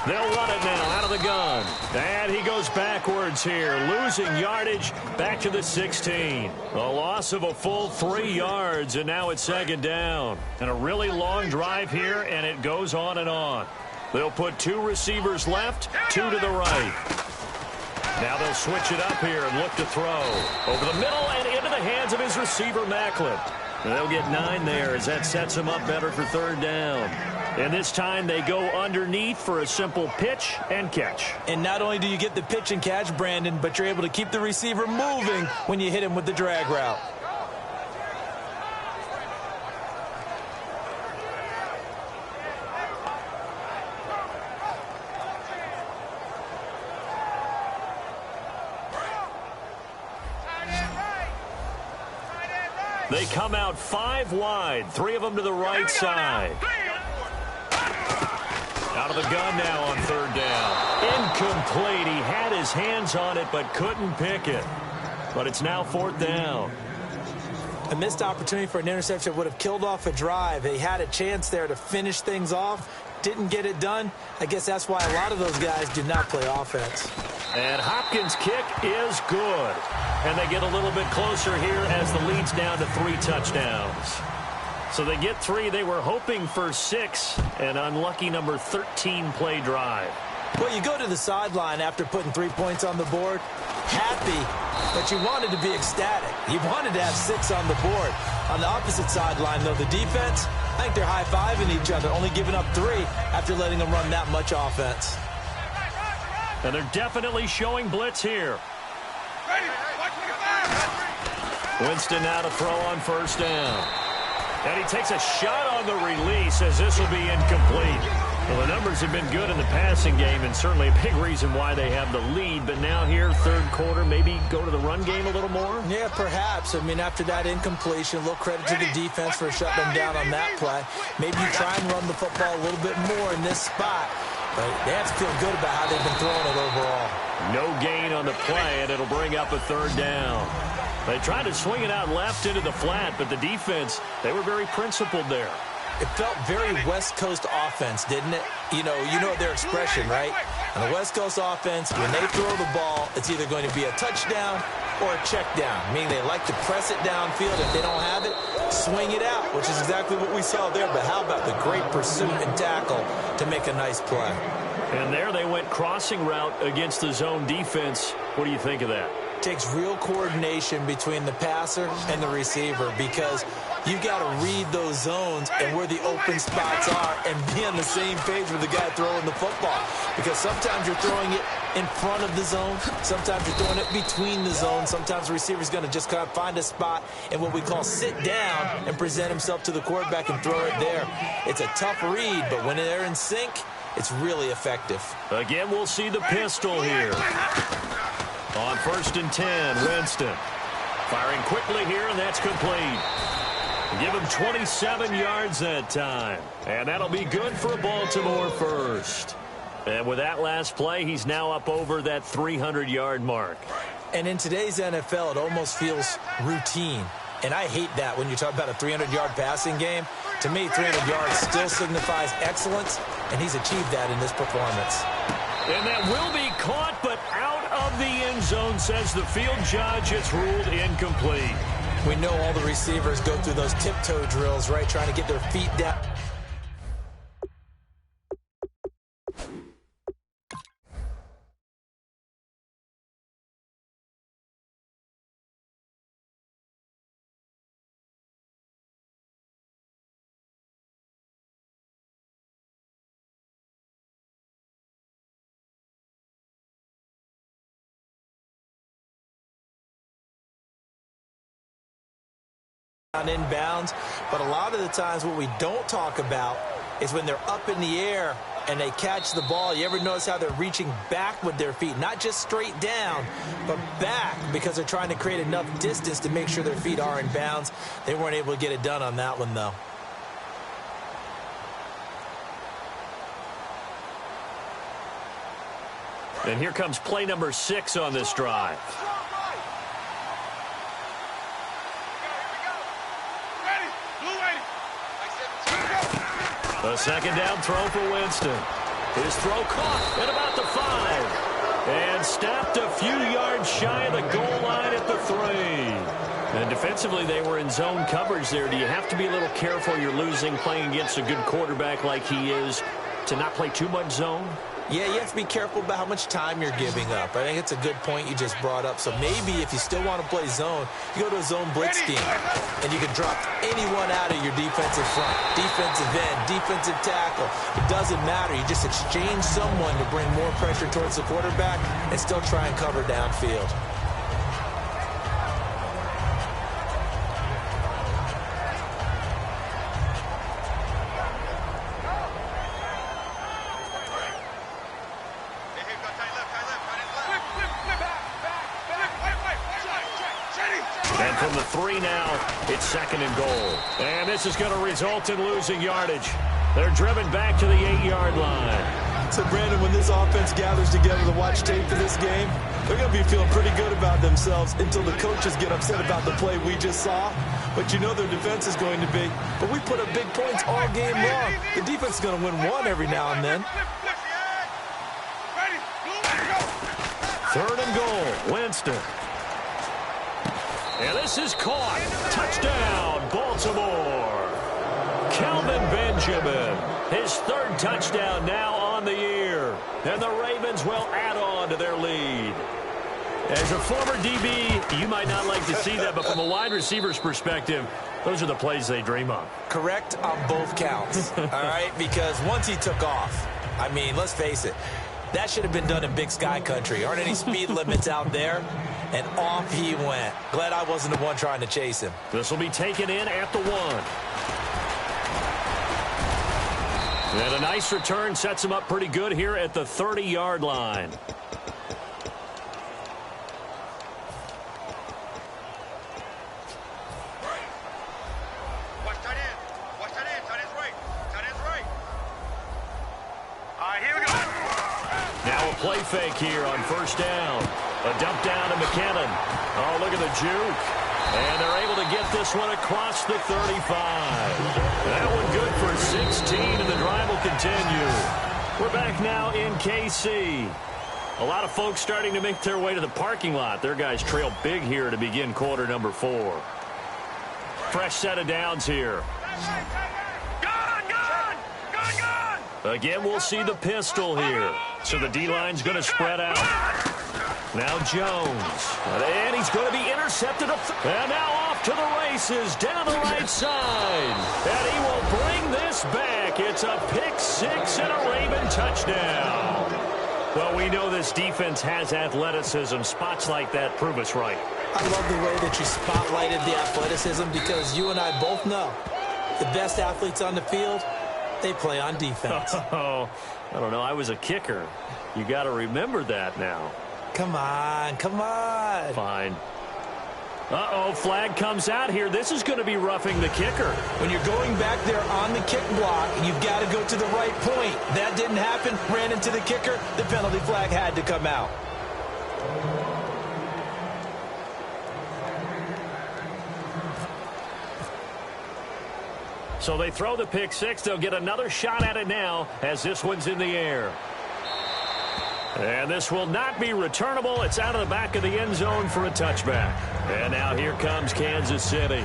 They'll run it now out of the gun. And he goes backwards here, losing yardage back to the 16. A loss of a full 3 yards, and now it's 2nd down. And a really long drive here, and it goes on and on. They'll put 2 receivers left, 2 to the right. Now they'll switch it up here and look to throw. Over the middle and into the hands of his receiver, Macklin. And they'll get 9 there as that sets them up better for 3rd down. And this time they go underneath for a simple pitch and catch. And not only do you get the pitch and catch, Brandon, but you're able to keep the receiver moving when you hit him with the drag route. They come out 5 wide, 3 of them to the right side. Out of the gun now on 3rd down. Incomplete. He had his hands on it but couldn't pick it. But it's now 4th down. A missed opportunity for an interception would have killed off a drive. They had a chance there to finish things off. Didn't get it done. I guess that's why a lot of those guys do not play offense. And Hopkins' kick is good. And they get a little bit closer here as the lead's down to 3 touchdowns. So they get 3. They were hoping for 6. An unlucky number 13 play drive. Well, you go to the sideline after putting 3 points on the board, happy, but you wanted to be ecstatic. You wanted to have 6 on the board. On the opposite sideline, though, the defense, I think they're high-fiving each other, only giving up 3 after letting them run that much offense. And they're definitely showing blitz here. Winston now to throw on 1st down. And he takes a shot on the release as this will be incomplete. Well, the numbers have been good in the passing game, and certainly a big reason why they have the lead. But now here, third quarter, maybe go to the run game a little more? Yeah, perhaps. I mean, after that incompletion, a little credit to the defense for shutting them down on that play. Maybe you try and run the football a little bit more in this spot. But they have to feel good about how they've been throwing it overall. No gain on the play, and it'll bring up a third down. They tried to swing it out left into the flat, but the defense, they were very principled there. It felt very West Coast offense, didn't it? You know their expression, right? On the West Coast offense, when they throw the ball, it's either going to be a touchdown or a check down, meaning they like to press it downfield. If they don't have it, swing it out, which is exactly what we saw there. But how about the great pursuit and tackle to make a nice play? And there they went crossing route against the zone defense. What do you think of that? It takes real coordination between the passer and the receiver, because you've got to read those zones and where the open spots are and be on the same page with the guy throwing the football. Because sometimes you're throwing it in front of the zone. Sometimes you're throwing it between the zones. Sometimes the receiver's going to just kind of find a spot and what we call sit down and present himself to the quarterback and throw it there. It's a tough read, but when they're in sync, it's really effective. Again, we'll see the pistol here. On 1st and 10, Winston. Firing quickly here, and that's complete. Give him 27 yards that time. And that'll be good for a Baltimore first. And with that last play, he's now up over that 300-yard mark. And in today's NFL, it almost feels routine. And I hate that when you talk about a 300-yard passing game. To me, 300 yards still signifies excellence, and he's achieved that in this performance. And that will be caught, but out of the end zone, says the field judge. It's ruled incomplete. We know all the receivers go through those tiptoe drills, right, trying to get their feet down. Inbounds, but a lot of the times what we don't talk about is when they're up in the air and they catch the ball. You ever notice how they're reaching back with their feet, not just straight down, but back, because they're trying to create enough distance to make sure their feet are in bounds. They weren't able to get it done on that one, though. And here comes play number 6 on this drive. A second down throw for Winston. His throw caught at about the 5. And stopped a few yards shy of the goal line at the 3. And defensively, they were in zone coverage there. Do you have to be a little careful? You're losing playing against a good quarterback like he is to not play too much zone? Yeah, you have to be careful about how much time you're giving up. I think it's a good point you just brought up. So maybe if you still want to play zone, you go to a zone blitz scheme, and you can drop anyone out of your defensive front, defensive end, defensive tackle. It doesn't matter. You just exchange someone to bring more pressure towards the quarterback and still try and cover downfield. And from the 3 now, it's 2nd and goal. And this is going to result in losing yardage. They're driven back to the 8-yard line. So, Brandon, when this offense gathers together to watch tape for this game, they're going to be feeling pretty good about themselves until the coaches get upset about the play we just saw. But you know their defense is going to be. But we put up big points all game long. The defense is going to win one every now and then. 3rd and goal, Winston. And this is caught. Touchdown, Baltimore. Kelvin Benjamin, his 3rd touchdown now on the year. And the Ravens will add on to their lead. As a former DB, you might not like to see that, but from a wide receiver's perspective, those are the plays they dream of. Correct on both counts, all right? Because once he took off, I mean, let's face it, that should have been done in Big Sky Country. Aren't any speed limits out there? And off he went. Glad I wasn't the one trying to chase him. This will be taken in at the 1. And a nice return sets him up pretty good here at the 30-yard line. Play fake here on first down. A dump down to McKinnon. Oh, look at the juke. And they're able to get this one across the 35. That one good for 16, and the drive will continue. We're back now in KC. A lot of folks starting to make their way to the parking lot. Their guys trail big here to begin quarter number 4. Fresh set of downs here. Again, we'll see the pistol here. So the D-line's going to spread out. Now Jones. And he's going to be intercepted. And now off to the races down the right side. And he will bring this back. It's a pick 6 and a Raven touchdown. Well, we know this defense has athleticism. Spots like that prove us right. I love the way that you spotlighted the athleticism because you and I both know the best athletes on the field, they play on defense. Oh, I don't know. I was a kicker. You got to remember that now. Come on, come on. Fine. Uh-oh, flag comes out here. This is going to be roughing the kicker. When you're going back there on the kick block, you've got to go to the right point. That didn't happen. Ran into the kicker. The penalty flag had to come out. So they throw the pick 6. They'll get another shot at it now as this one's in the air. And this will not be returnable. It's out of the back of the end zone for a touchback. And now here comes Kansas City.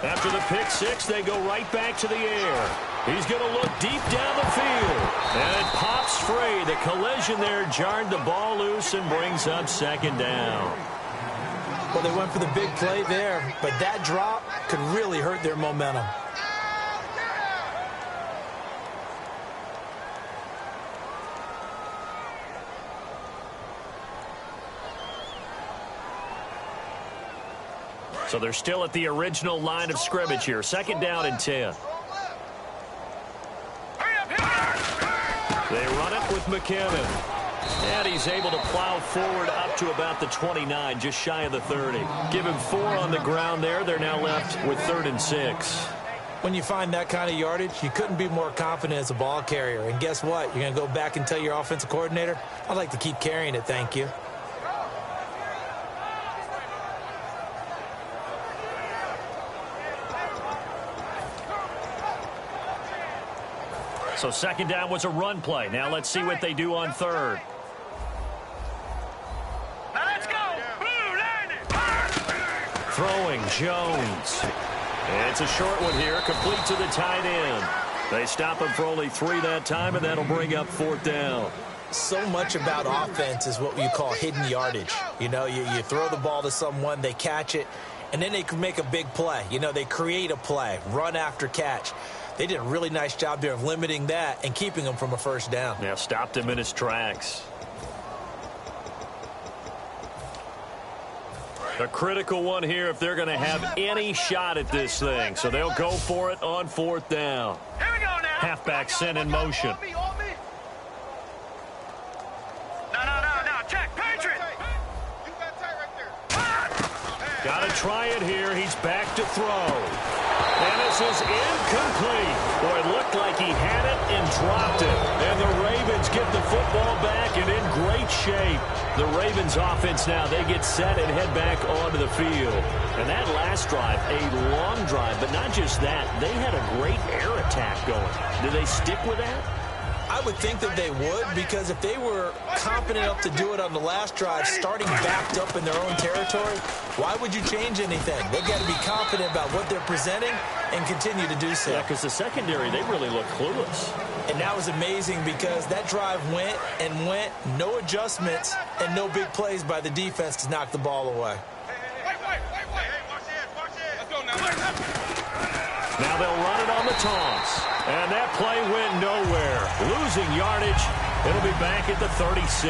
After the pick 6, they go right back to the air. He's going to look deep down the field. And it pops free. The collision there jarred the ball loose and brings up second down. Well, they went for the big play there, but that drop could really hurt their momentum. So they're still at the original line of scrimmage here. Second down and 10. They run it with McKinnon. And he's able to plow forward up to about the 29, just shy of the 30. Give him 4 on the ground there. They're now left with 3rd and 6. When you find that kind of yardage, you couldn't be more confident as a ball carrier. And guess what? You're going to go back and tell your offensive coordinator, I'd like to keep carrying it, thank you. So second down was a run play. Now let's see what they do on 3rd. Now let's go. Blue line. Throwing Jones. It's a short one here, complete to the tight end. They stop him for only 3 that time, and that'll bring up 4th down. So much about offense is what you call hidden yardage. You know, you throw the ball to someone, they catch it, and then they can make a big play. You know, they create a play, run after catch. They did a really nice job there of limiting that and keeping him from a first down. Yeah, stopped him in his tracks. A critical one here if they're going to have any shot at this thing. So they'll go for it on 4th down. Here we go now. Halfback sent in motion. No. Check. Patriot. You got tight right there. Got to try it here. He's back to throw. And this is incomplete. Boy, it looked like he had it and dropped it. And the Ravens get the football back and in great shape. The Ravens offense now, they get set and head back onto the field. And that last drive, a long drive, but not just that. They had a great air attack going. Do they stick with that? I would think that they would, because if they were confident enough to do it on the last drive, starting backed up in their own territory, why would you change anything? They've got to be confident about what they're presenting and continue to do so. Yeah, because the secondary, they really look clueless. And that was amazing because that drive went and went, no adjustments, and no big plays by the defense to knock the ball away. Now they'll run it on the toss. And that play went nowhere. Losing yardage. It'll be back at the 36.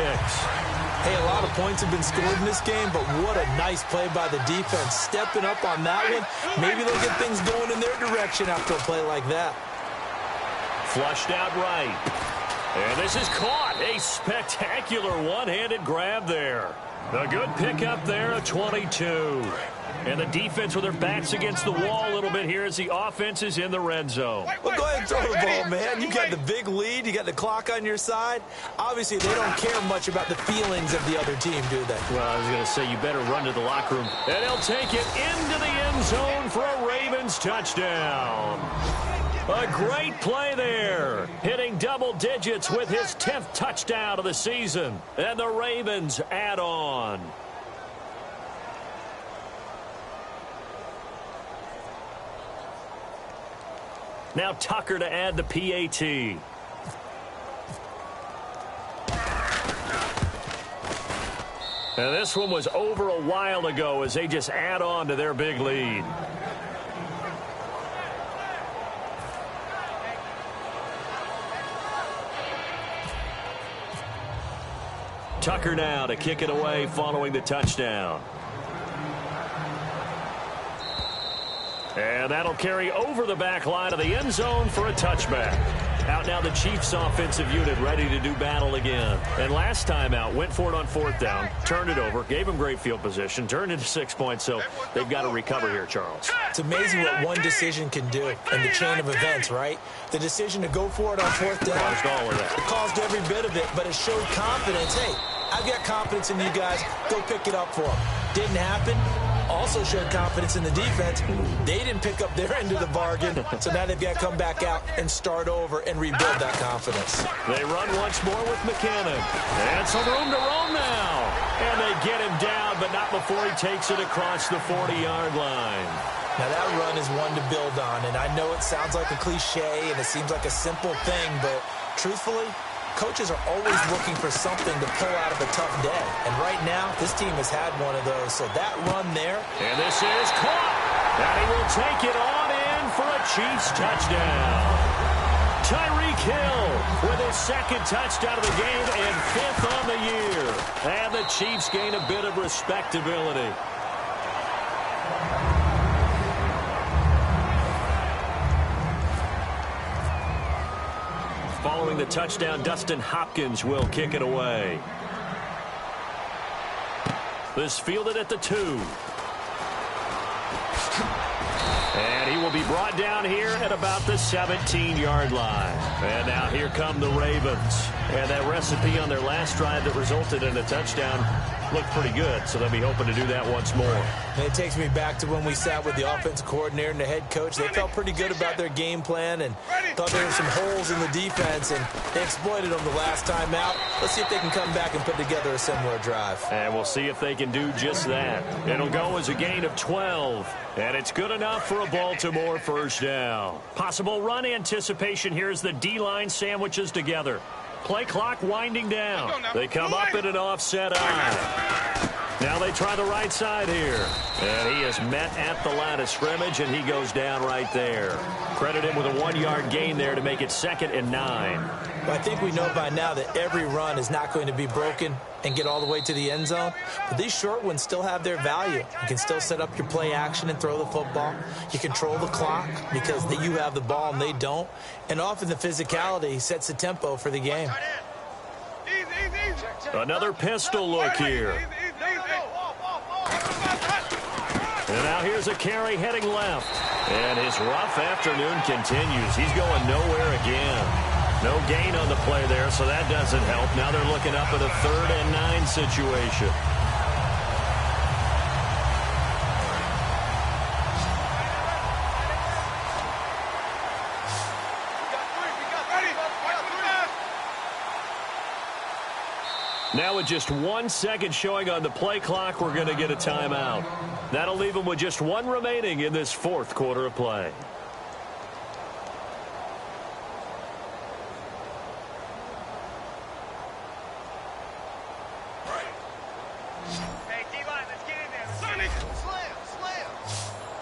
Hey, a lot of points have been scored in this game, but what a nice play by the defense. Stepping up on that one, maybe they'll get things going in their direction after a play like that. Flushed out right. And this is caught. A spectacular one-handed grab there. A good pickup there, a 22. And the defense with their backs against the wall a little bit here as the offense is in the red zone. Well, go ahead and throw the ball, man. You got the big lead. You got the clock on your side. Obviously, they don't care much about the feelings of the other team, do they? Well, I was going to say you better run to the locker room. And he'll take it into the end zone for a Ravens touchdown. A great play there. Hitting double digits with his 10th touchdown of the season. And the Ravens add on. Now Tucker to add the PAT. And this one was over a while ago as they just add on to their big lead. Tucker now to kick it away following the touchdown. And that'll carry over the back line of the end zone for a touchback. Out now the Chiefs offensive unit ready to do battle again. And last time out, went for it on 4th down, turned it over, gave them great field position, turned into 6 points, so they've got to recover here, Charles. It's amazing what one decision can do in the chain of events, right? The decision to go for it on 4th down. Caused all of that. It caused every bit of it, but it showed confidence. Hey, I've got confidence in you guys. Go pick it up for them. Didn't happen. Also showed confidence in the defense. They didn't pick up their end of the bargain, so now they've got to come back out and start over and rebuild that confidence. They run once more with McKinnon. And some room to roam now. And they get him down, but not before he takes it across the 40-yard line. Now, that run is one to build on, and I know it sounds like a cliche and it seems like a simple thing, but truthfully, coaches are always looking for something to pull out of a tough day. And right now, this team has had one of those. So that run there. And this is caught. And he will take it on in for a Chiefs touchdown. Tyreek Hill with his 2nd touchdown of the game and 5th on the year. And the Chiefs gain a bit of respectability. Following the touchdown, Dustin Hopkins will kick it away. This fielded at the 2. And he will be brought down here at about the 17-yard line. And now here come the Ravens. And that recipe on their last drive that resulted in a touchdown looked pretty good, so they'll be hoping to do that once more. And it takes me back to when we sat with the offensive coordinator and the head coach. They felt pretty good about their game plan and thought there were some holes in the defense, and they exploited them the last time out. Let's see if they can come back and put together a similar drive. And we'll see if they can do just that. It'll go as a gain of 12, and it's good enough for a Baltimore first down. Possible run anticipation here as the D-line sandwiches together. Play clock winding down. They come up in an offset eye. Now they try the right side here. And he is met at the line of scrimmage, and he goes down right there. Credit him with a 1-yard gain there to make it 2nd and 9. Well, I think we know by now that every run is not going to be broken and get all the way to the end zone. But these short ones still have their value. You can still set up your play action and throw the football. You control the clock because you have the ball and they don't. And often the physicality sets the tempo for the game. Another pistol look here. And now here's a carry heading left. And his rough afternoon continues. He's going nowhere again. No gain on the play there, so that doesn't help. Now they're looking up at a 3rd and 9 situation. Now with just 1 second showing on the play clock, we're going to get a timeout. That'll leave them with just one remaining in this fourth quarter of play.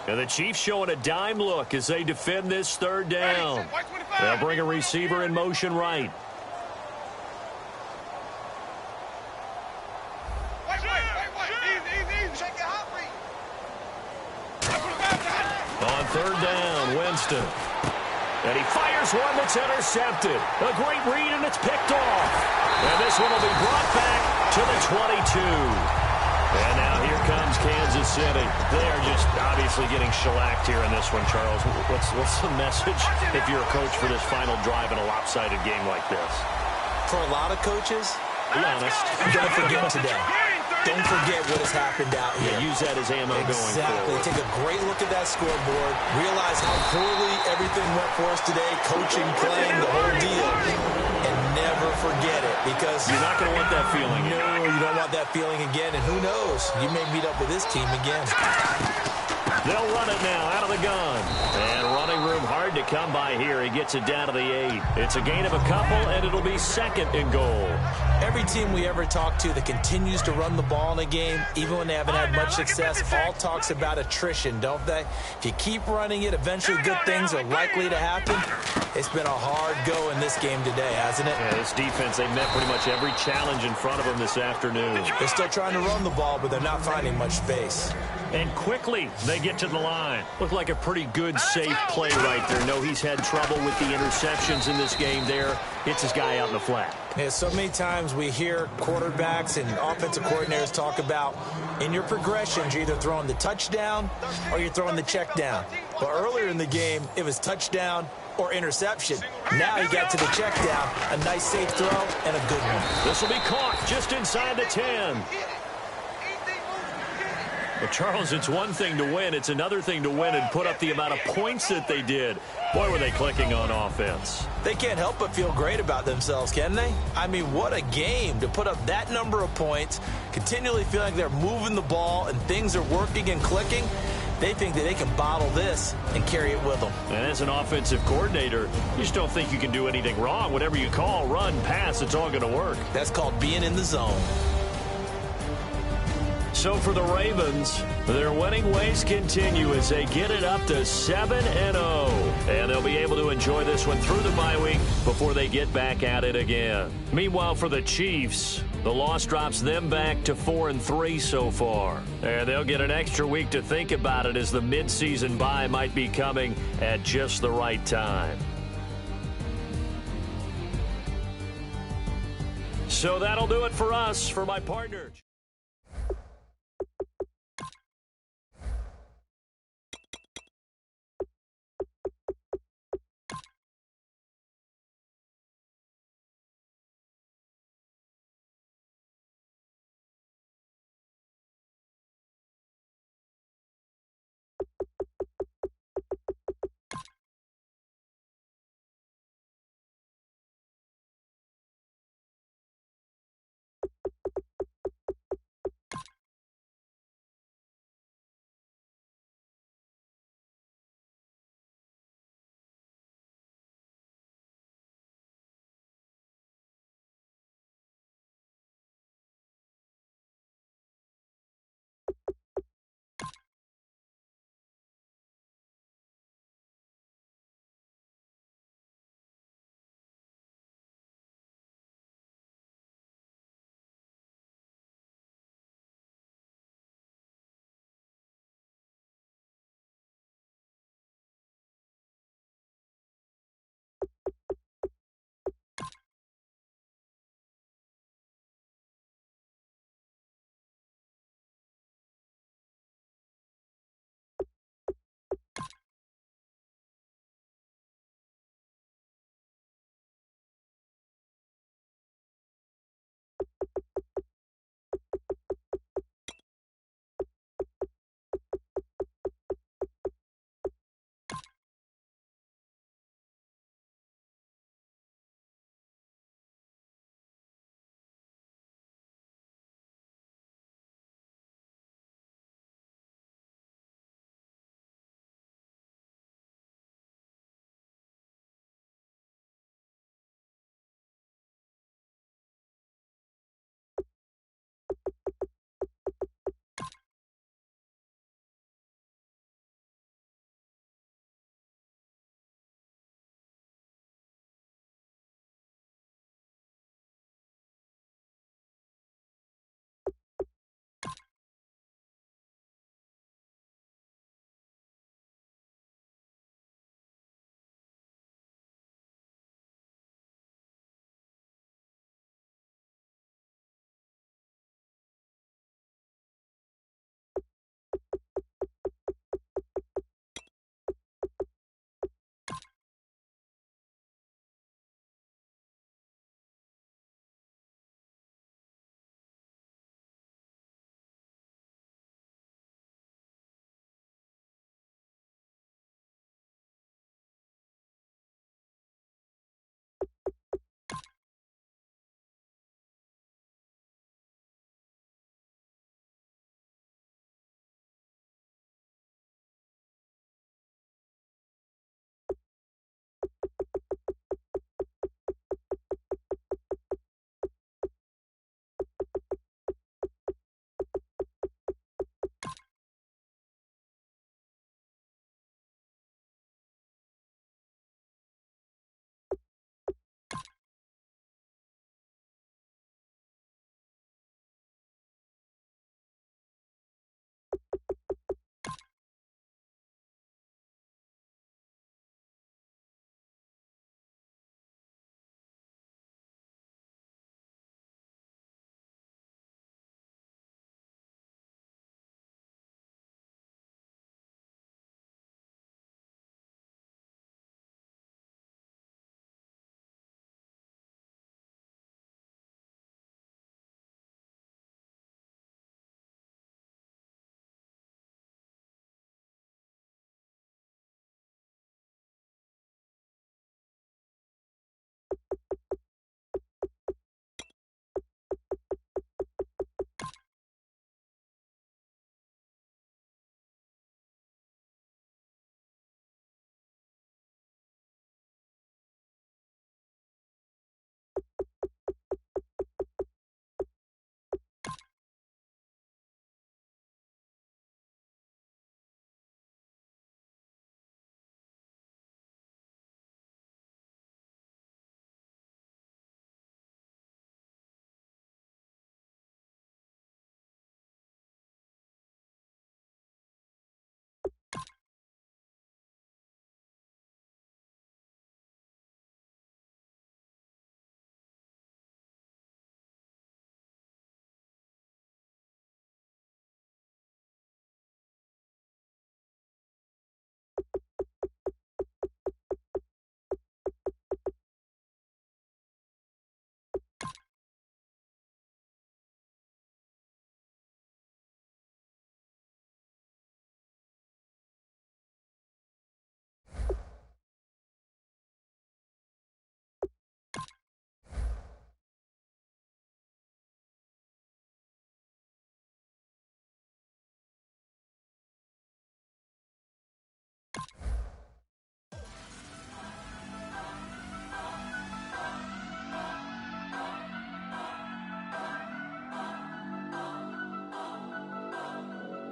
And the Chiefs showing a dime look as they defend this third down. They'll bring a receiver in motion right. On third down, Winston. And he fires one that's intercepted. A great read, and it's picked off. And this one will be brought back to the 22. And now here comes Kansas City. They are just obviously getting shellacked here in this one, Charles. What's the message if you're a coach for this final drive in a lopsided game like this? For a lot of coaches, be honest, don't forget today. Don't forget what has happened out here. Yeah, use that as ammo going forward. Take a great look at that scoreboard. Realize how poorly everything went for us today. Coaching, playing, the whole deal. And never forget it, because you're not going to want that feeling. No, you don't want that feeling again. And who knows? You may meet up with this team again. They'll run it now out of the gun. And running room hard to come by here. He gets it down to the 8. It's a gain of a couple, and it'll be second and goal. Every team we ever talk to that continues to run the ball in a game, even when they haven't had much success, all talks about attrition, don't they? If you keep running it, eventually good things are likely to happen. It's been a hard go in this game today, hasn't it? Yeah, this defense, they met pretty much every challenge in front of them this afternoon. They're still trying to run the ball, but they're not finding much space. And quickly, they get to the line. Looked like a pretty good, safe play right there. No, he's had trouble with the interceptions in this game there. Hits his guy out in the flat. Yeah, so many times we hear quarterbacks and offensive coordinators talk about in your progressions, you're either throwing the touchdown or you're throwing the check down. But earlier in the game, it was touchdown or interception. Now he got to the check down. A nice safe throw and a good one. This will be caught just inside the 10. Well, Charles, it's one thing to win. It's another thing to win and put up the amount of points that they did. Boy, were they clicking on offense. They can't help but feel great about themselves, can they? I mean, what a game to put up that number of points, continually feeling like they're moving the ball and things are working and clicking. They think that they can bottle this and carry it with them. And as an offensive coordinator, you just don't think you can do anything wrong. Whatever you call, run, pass, it's all going to work. That's called being in the zone. So for the Ravens, their winning ways continue as they get it up to 7-0. And they'll be able to enjoy this one through the bye week before they get back at it again. Meanwhile, for the Chiefs, the loss drops them back to 4-3 so far. And they'll get an extra week to think about it as the midseason bye might be coming at just the right time. So that'll do it for us. For my partner.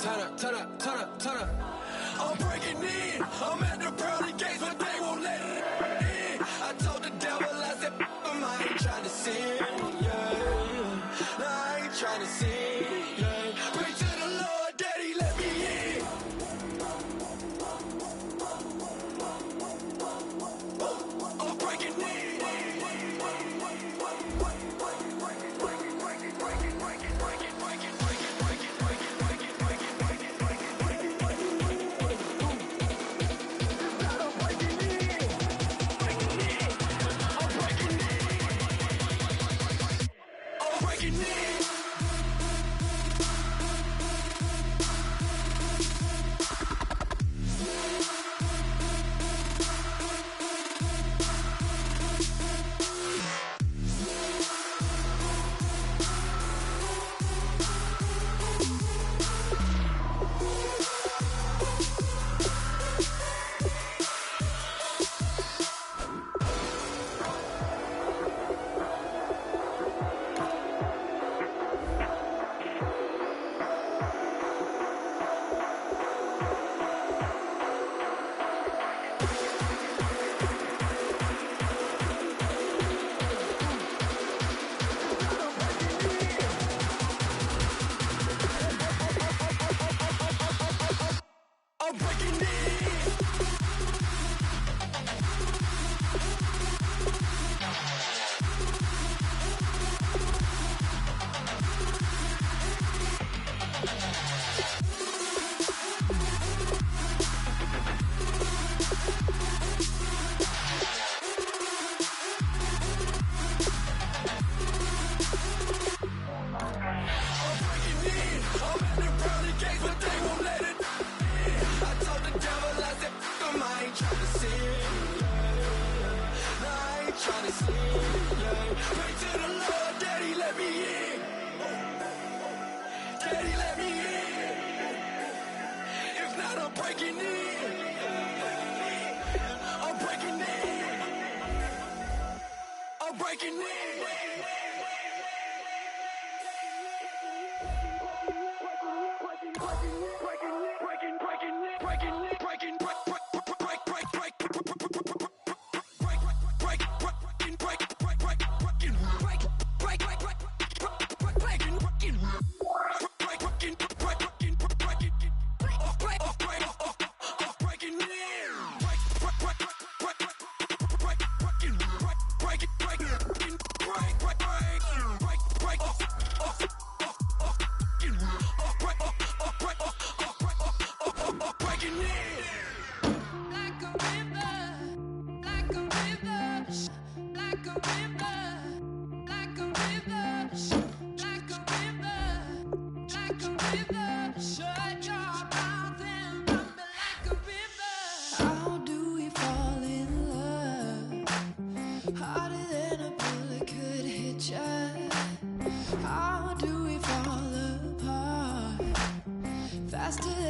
turn up. I'm breaking in. I'm at the pearly gates, but they won't let it in. I told the devil, I said, I ain't trying to sin, yeah. No, I ain't trying to sin, yeah. Pray to the Lord, Daddy, let me in. I'm breaking in. Faster